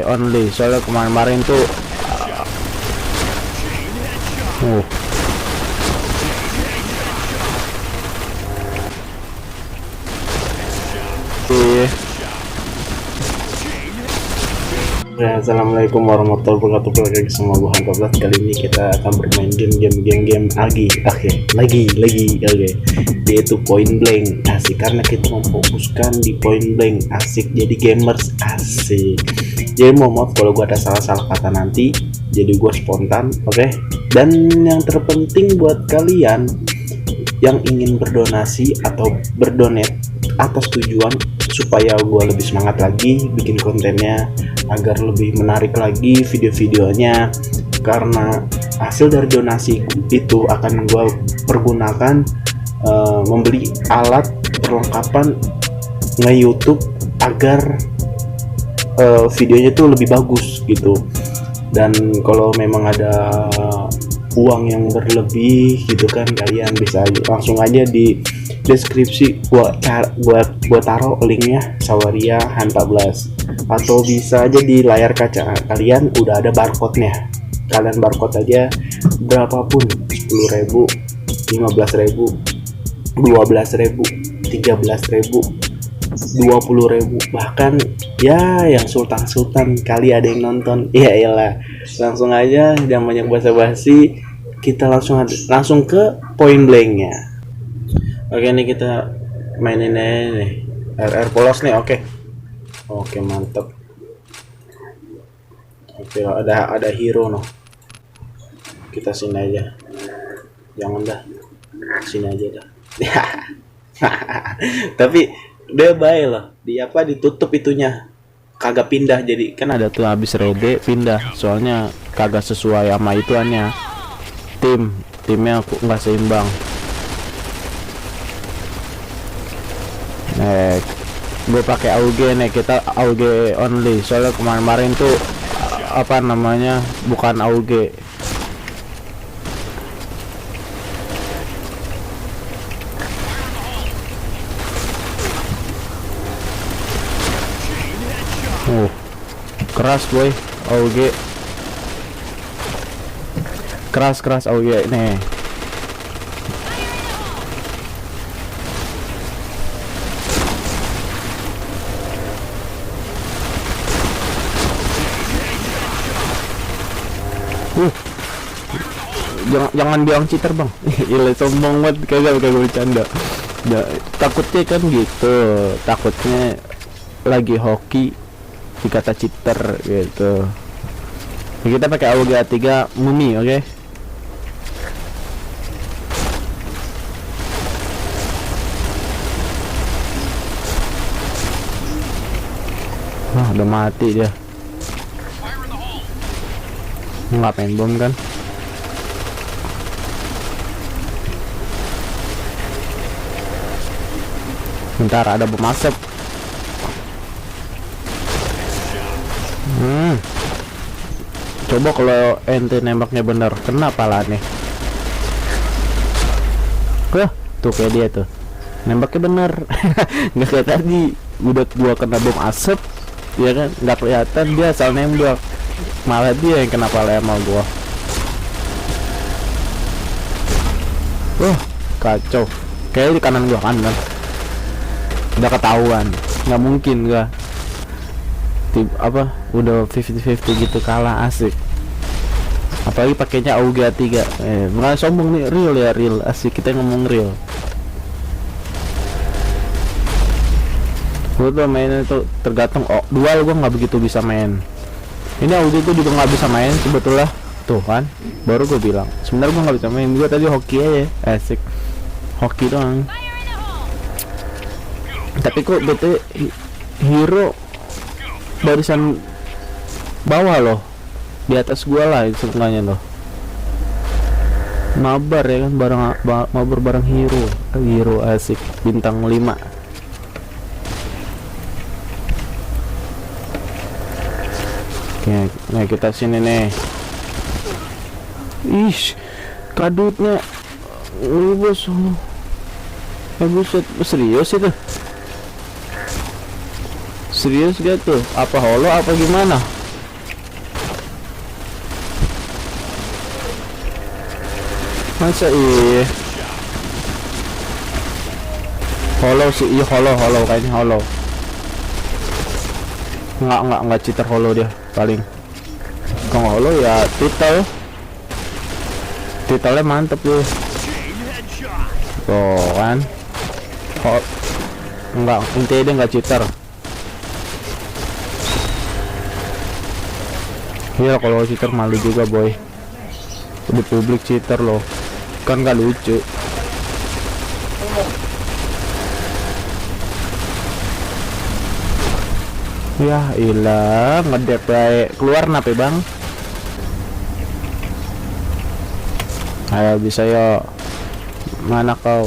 only, soalnya kemarin-kemarin tuh ya, assalamualaikum warahmatullahi wabarakatuh. Balik lagi sama gua Han14. Kali ini kita akan bermain game lagi oke, yaitu Point Blank. Asik, karena kita memfokuskan di Point Blank. Asik, jadi gamers asik. Jadi maaf kalau gua ada salah-salah kata nanti, jadi gua spontan, oke. Dan yang terpenting buat kalian yang ingin berdonasi atau berdonate atas tujuan supaya gue lebih semangat lagi bikin kontennya, agar lebih menarik lagi video-videonya, karena hasil dari donasi itu akan gue pergunakan membeli alat perlengkapan nge-YouTube agar videonya tuh lebih bagus gitu. Dan kalau memang ada uang yang berlebih gitu kan, kalian bisa langsung aja di deskripsi gua taruh linknya Sawaria Han14, atau bisa aja di layar kaca kalian udah ada barcode-nya. Kalian barcode aja berapapun, 10.000, 15.000, 12.000, 13.000, 20.000, bahkan ya yang sultan kali ada yang nonton. Ya iyalah, langsung aja, jangan banyak basa-basi, kita langsung ke Point Blank-nya. Oke, nih kita mainin aja nih RR polos nih. Oke, mantap. Oke, ada hero noh. Kita sini aja, jangan dah, sini aja dah. Tapi dia baik loh, ditutup itunya, kagak pindah. Jadi kan ada tuh habis rede pindah, soalnya kagak sesuai sama ituannya, timnya aku nggak seimbang. Gue pakai AUG nih, kita AUG only, soalnya kemarin tuh apa namanya, bukan AUG. Keras boy, AUG keras AUG nih. Jangan bilang cheater bang. Gila, sombong banget, kagak bercanda. Takutnya kan gitu, takutnya lagi hoki dikata cheater gitu. Kita pakai AUG A3 Mumi, oke? Udah mati dia. Ngapain bom kan? Bentar, ada bom asap. Coba kalau ente nembaknya bener, kena pala nih. Tuh kayak dia tuh, nembaknya bener. Nggak kayak tadi, udah gua kena bom asap, ya kan, nggak kelihatan dia asal nembak, malah dia yang kena pala sama gua. Kacau, kayak di kanan gua kan, udah ketahuan, nggak mungkin gua udah 50-50 gitu kalah. Asik, apalagi pakainya AUG A3. Bukan sombong nih, real asik, kita ngomong real. Gue tuh mainnya tuh tergantung dual, gue nggak begitu bisa main. Ini AUG tuh juga nggak bisa main sebetulnya, tuh kan, baru gue bilang sebenarnya gue nggak bisa main. Gue tadi hoki aja, asik, hoki doang. Tapi kok bete hero barisan bawah loh, di atas gua lah setengahnya loh. Mabar ya kan, mabar bareng hero asik, bintang 5. Oke, nah kita sini nih. Kadutnya bos. Buset, serius itu? Serius gak tuh? Apa holo apa gimana? Masa ih hollow sih, iya hollow kayaknya hollow. Enggak cheater, hollow dia paling. Kalau hollow ya titelnya mantep tuh. Tuh kan. Enggak, intinya dia enggak cheater. Iya kalau cheater malu juga boy. Di publik cheater loh. Kan gak lucu. Ya ilah ngedep baik. Keluar nape bang? Ayo bisa yo. Mana kau?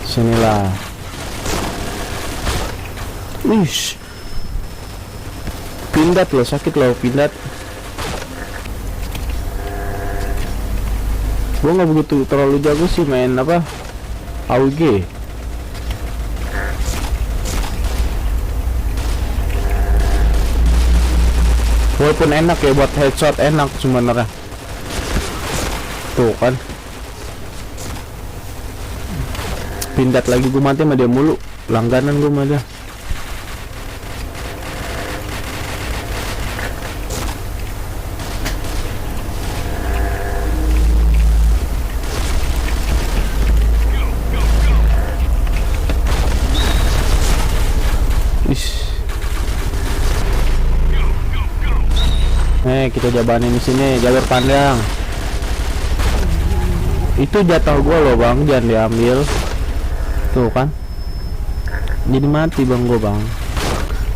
Sinilah. Wish. Pindat loh, sakit loh pindat. Gua nggak begitu terlalu jago sih main apa AUG. Walaupun enak ya buat headshot, enak sebenarnya. Tuh kan. Pindat lagi, gue mati sama dia mulu. Langganan gue sama dia. Kita jabanin di sini jalur pandang. Itu jatuh gua loh bang, jangan diambil. Tuh kan. Jadi mati bang gua bang.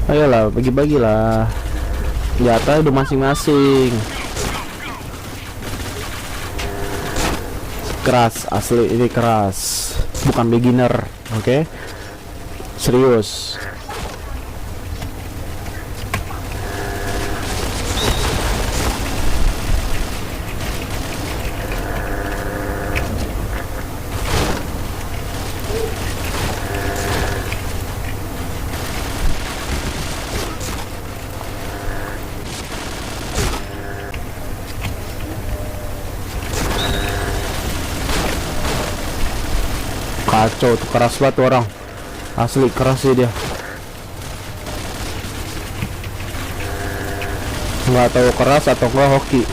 Ayolah bagi-bagilah. Jatah udah masing-masing. Keras asli ini keras. Bukan beginner, oke? Serius. Kacau tuh, keras banget tuh orang. Asli keras sih dia. Nggak tahu keras atau enggak hoki.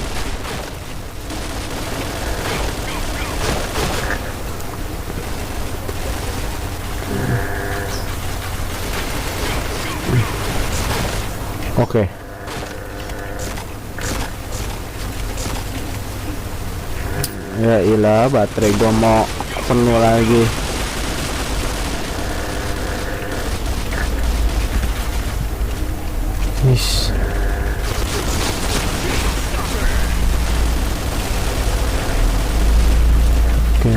Oke. Ya ilah, baterai gua mau penuh lagi. Ish. Oke.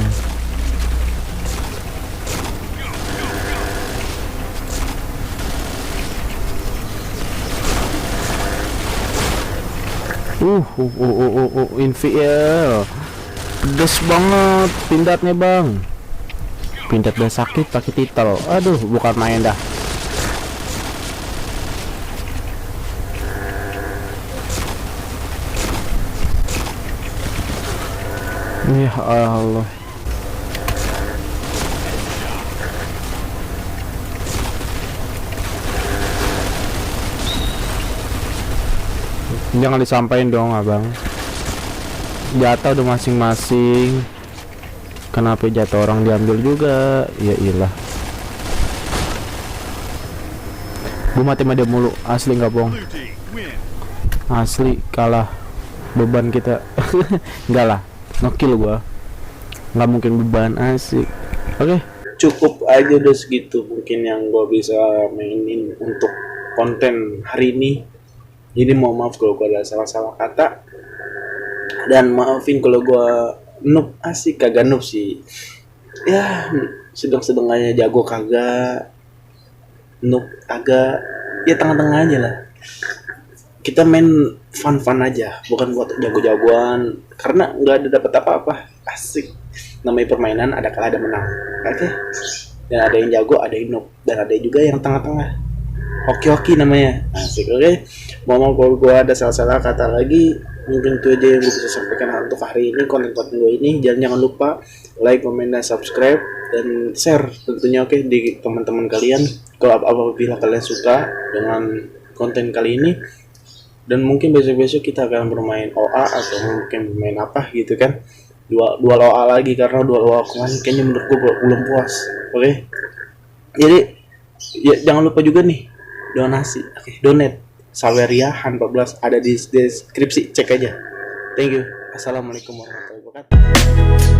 Infiel. Pedes banget pindatnya bang. Pindat udah sakit pakai titel. Aduh, bukan main dah. Ya Allah. Jangan disampaikan dong abang. Jatah udah masing-masing. Kenapa jatuh orang diambil juga? Ya ilah. Gue mati sama dia mulu. Asli nggak bohong. Asli kalah. Beban kita. Enggak lah. Nokil gua. Nggak mungkin beban, asik. Oke. Cukup aja udah segitu mungkin yang gua bisa mainin untuk konten hari ini. Jadi mohon maaf kalau gua ada salah-salah kata. Dan maafin kalau gua noob, asik kagak noob sih. Ya, sedang-sedang aja, jago kagak. Noob agak ya tengah-tengah aja lah. Kita main fun-fun aja, bukan buat jago-jagoan, karena nggak ada dapat apa-apa. Asik, namanya permainan, ada kalah ada menang, oke? Dan ada yang jago, ada yang noob, dan ada juga yang tengah-tengah. Hoki-hoki namanya. Asik, oke. Mau kalau gue ada salah-salah kata lagi, mungkin itu aja yang gue bisa sampaikan untuk hari ini konten-konten gue ini. Jangan lupa like, comment, dan subscribe dan share tentunya oke di teman-teman kalian kalau apabila kalian suka dengan konten kali ini. Dan mungkin besok-besok kita akan bermain OA atau mungkin bermain apa gitu kan, dua OA lagi karena dua OA kemarin kayaknya menurut gue belum puas. Oke, jadi ya jangan lupa juga nih donasi, donate Saweriahan 14 ada di deskripsi, cek aja. Thank you. Assalamualaikum warahmatullahi wabarakatuh.